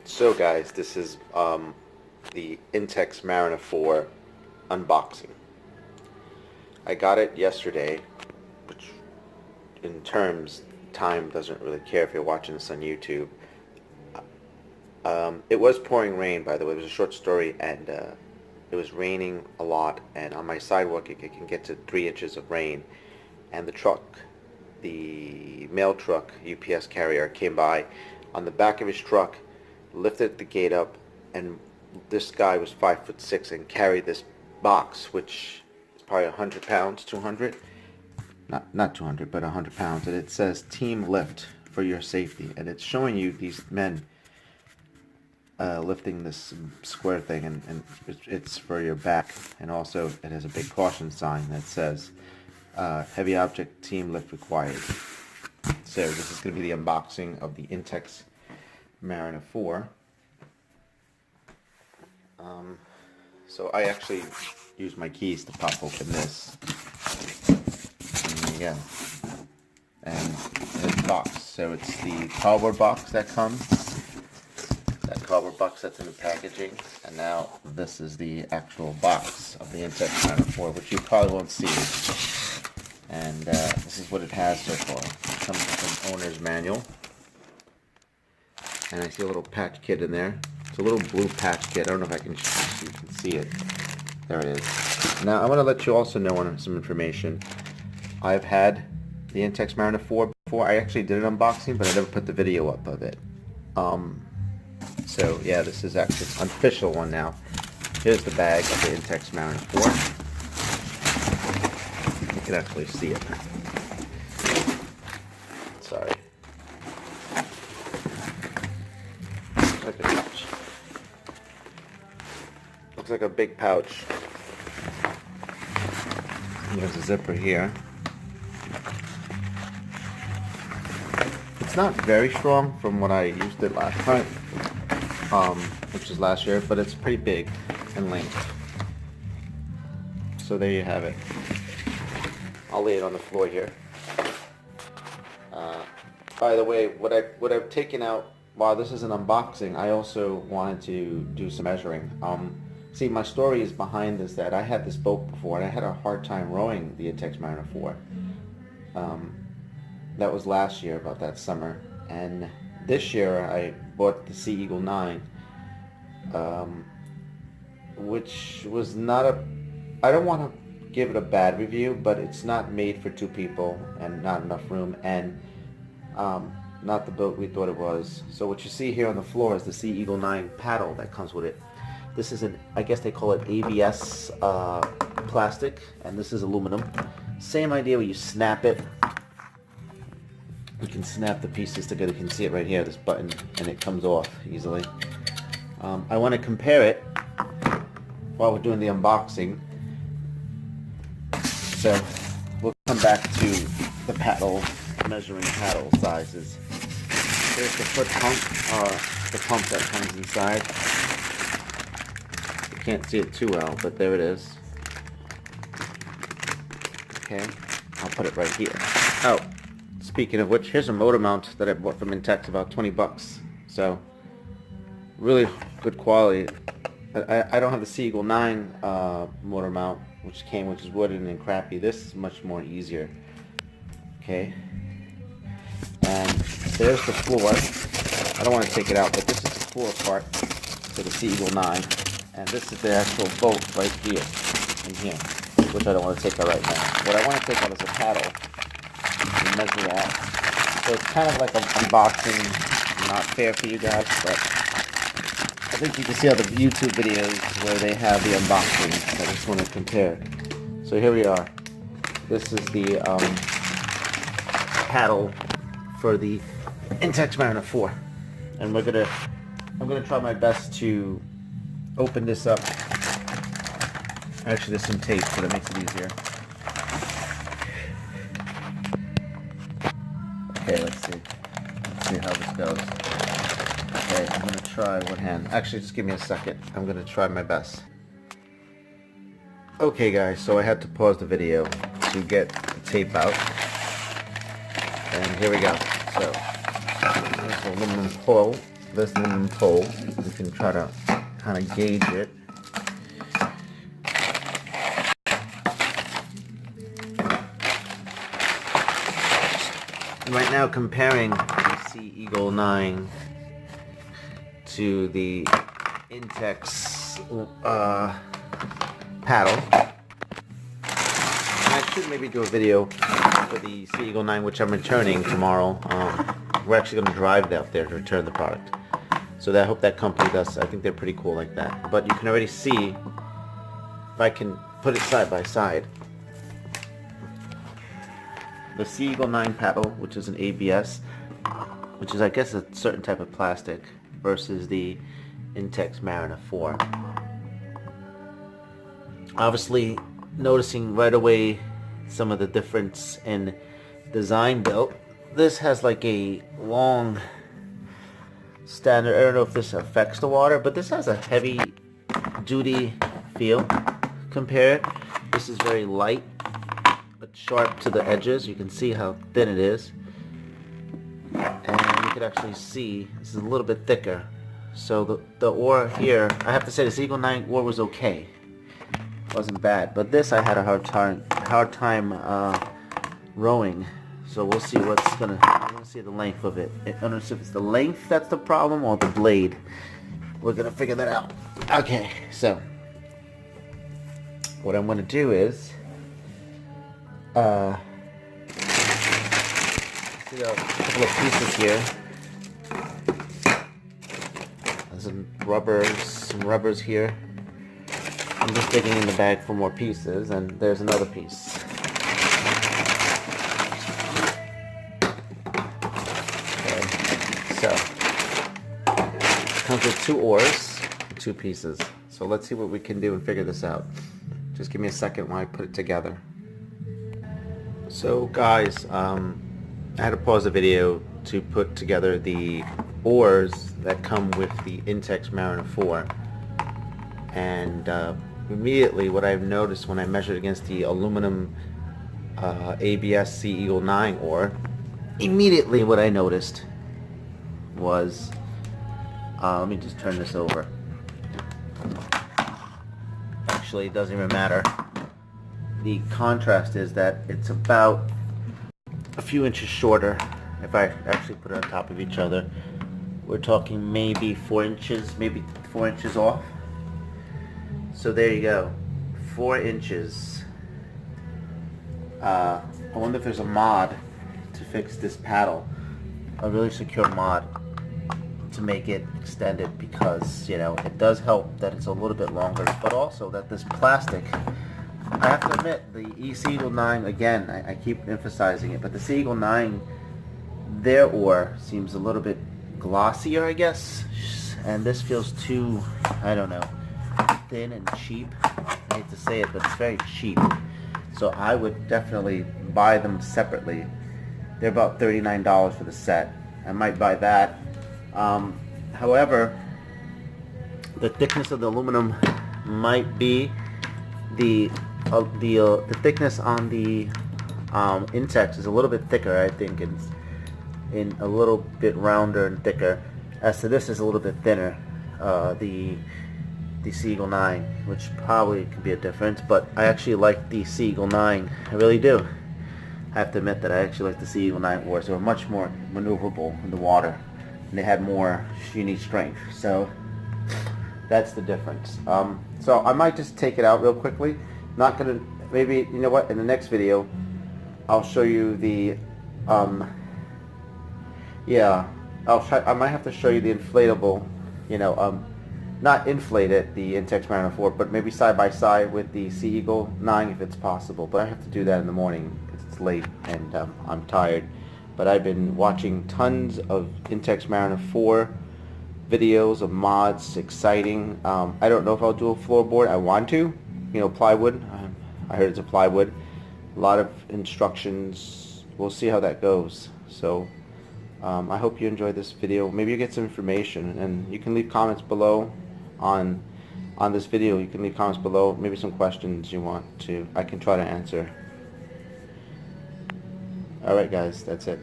So guys, this is the Intex Mariner 4 unboxing. I got it yesterday, which in terms, time doesn't really care if you're watching this on YouTube. It was pouring rain, by the way. It was a short story, and it was raining a lot, and on my sidewalk it can get to 3 inches of rain. And the truck, the mail truck, UPS carrier, came by. On the back of his truck, lifted the gate up, and this guy was 5'6" and carried this box, which is probably 100 pounds, 200, not 200, but 100 pounds, and it says "Team Lift for your safety," and it's showing you these men lifting this square thing, and it's for your back, and also it has a big caution sign that says "Heavy object team lift required." So this is going to be the unboxing of the Intex Mariner 4. So I actually use my keys to pop open this. And there you go. And it's box. So it's the cardboard box that comes. That cardboard box that's in the packaging. And now this is the actual box of the Intex Mariner 4, which you probably won't see. And this is what it has so far. It comes with an owner's manual. And I see a little patch kit in there. It's a little blue patch kit. I don't know if I can you can see it. There it is. Now I want to let you also know on some information. I've had the Intex Mariner 4 before. I actually did an unboxing, but I never put the video up of it. So yeah, this is actually an official one now. Here's the bag of the Intex Mariner 4. You can actually see it. Sorry. Like a pouch. Looks like a big pouch. There's a zipper here. It's not very strong from what I used it last time, which is last year, but it's pretty big in length. So there you have it. I'll lay it on the floor here. By the way, what I've taken out while this is an unboxing, I also wanted to do some measuring. See, my story is behind this, that I had this boat before and I had a hard time rowing the Intex Mariner 4. That was last year, about that summer. And this year I bought the Sea Eagle 9, which was not a, I don't want to give it a bad review, but it's not made for 2 people and not enough room, and not the boat we thought it was. So what you see here on the floor is the Sea Eagle 9 paddle that comes with it. This is an, I guess they call it ABS plastic, and this is aluminum. Same idea where you snap it. You can snap the pieces together. You can see it right here, this button, and it comes off easily. I want to compare it while we're doing the unboxing. So we'll come back to the paddle, measuring paddle sizes. Here's the foot pump, the pump that comes inside. You can't see it too well, but there it is. Okay, I'll put it right here. Oh, speaking of which, here's a motor mount that I bought from Intex, about 20 bucks. So, really good quality. I don't have the Sea Eagle 9 motor mount, which is wooden and crappy. This is much more easier. Okay. And there's the floor. I don't want to take it out, but this is the floor part to the Sea Eagle 9. And this is the actual boat right here, in here, which I don't want to take out right now. What I want to take out is a paddle and measure that. So it's kind of like an unboxing, not fair for you guys, but I think you can see other YouTube videos where they have the unboxing. I just want to compare. So here we are. This is the paddle for the Intex Mariner 4, and I'm gonna try my best to open this up. Actually, there's some tape, so that makes it easier. Okay, let's see how this goes. Okay, I'm gonna try one hand. Actually, just give me a second. I'm gonna try my best. Okay guys, so I had to pause the video to get the tape out. And here we go. So, there's an aluminum foil this aluminum pole. You can try to kind of gauge it. Right now, comparing the Sea Eagle 9 to the Intex paddle. I should maybe do a video for the Sea Eagle 9, which I'm returning tomorrow. We're actually going to drive out there to return the product. So I hope that company does. I think they're pretty cool like that. But you can already see, if I can put it side by side, the Sea Eagle 9 paddle, which is an ABS, which is I guess a certain type of plastic, versus the Intex Mariner 4. Obviously, noticing right away some of the difference in design build. This has like a long standard, I don't know if this affects the water, but this has a heavy duty feel compared. This is very light but sharp to the edges. You can see how thin it is, and you can actually see this is a little bit thicker. So the oar here, I have to say the Eagle 9 oar was okay, wasn't bad, but this I had a hard time rowing. So we'll see I'm gonna see the length of it. I don't know if it's the length that's the problem or the blade. We're gonna figure that out. Okay, so what I'm gonna do is see a couple of pieces here. There's some rubbers here. I'm just digging in the bag for more pieces, and there's another piece. So, it comes with 2 oars, 2 pieces. So let's see what we can do and figure this out. Just give me a second while I put it together. So guys, I had to pause the video to put together the oars that come with the Intex Mariner 4. And immediately what I've noticed when I measured against the aluminum ABS Sea Eagle 9 oar, immediately what I noticed was, let me just turn this over. Actually, it doesn't even matter. The contrast is that it's about a few inches shorter. If I actually put it on top of each other, we're talking maybe 4 inches, maybe 4 inches off. So there you go, 4 inches. I wonder if there's a mod to fix this paddle, a really secure mod to make it extended, because you know it does help that it's a little bit longer, but also that this plastic, I have to admit, the Sea Eagle 9, again, I keep emphasizing it, but the Sea Eagle 9, their oar seems a little bit glossier, I guess, and this feels too, I don't know, thin and cheap. I hate to say it, but it's very cheap. So I would definitely buy them separately. They're about $39 for the set. I might buy that. However, the thickness of the aluminum might be the thickness on the Intex is a little bit thicker, I think, in a little bit rounder and thicker. As to this is a little bit thinner, the Sea Eagle 9, which probably could be a difference, but I actually like the Sea Eagle 9. I really do. I have to admit that I actually like the Sea Eagle 9 oars. They were much more maneuverable in the water, and they had more unique strength. So that's the difference. So I might just take it out real quickly. Not gonna, maybe, you know what, in the next video I'll show you the yeah, I might have to show you the inflatable, you know, not inflate it, the Intex Mariner 4, but maybe side by side with the Sea Eagle 9 if it's possible. But I have to do that in the morning because it's late and I'm tired. But I've been watching tons of Intex Mariner 4 videos of mods, exciting. I don't know if I'll do a floorboard. I want to, you know, plywood. I heard it's a plywood. A lot of instructions. We'll see how that goes. So I hope you enjoyed this video. Maybe you get some information, and you can leave comments below on this video. You can leave comments below, maybe some questions you want to, I can try to answer. Alright guys, that's it.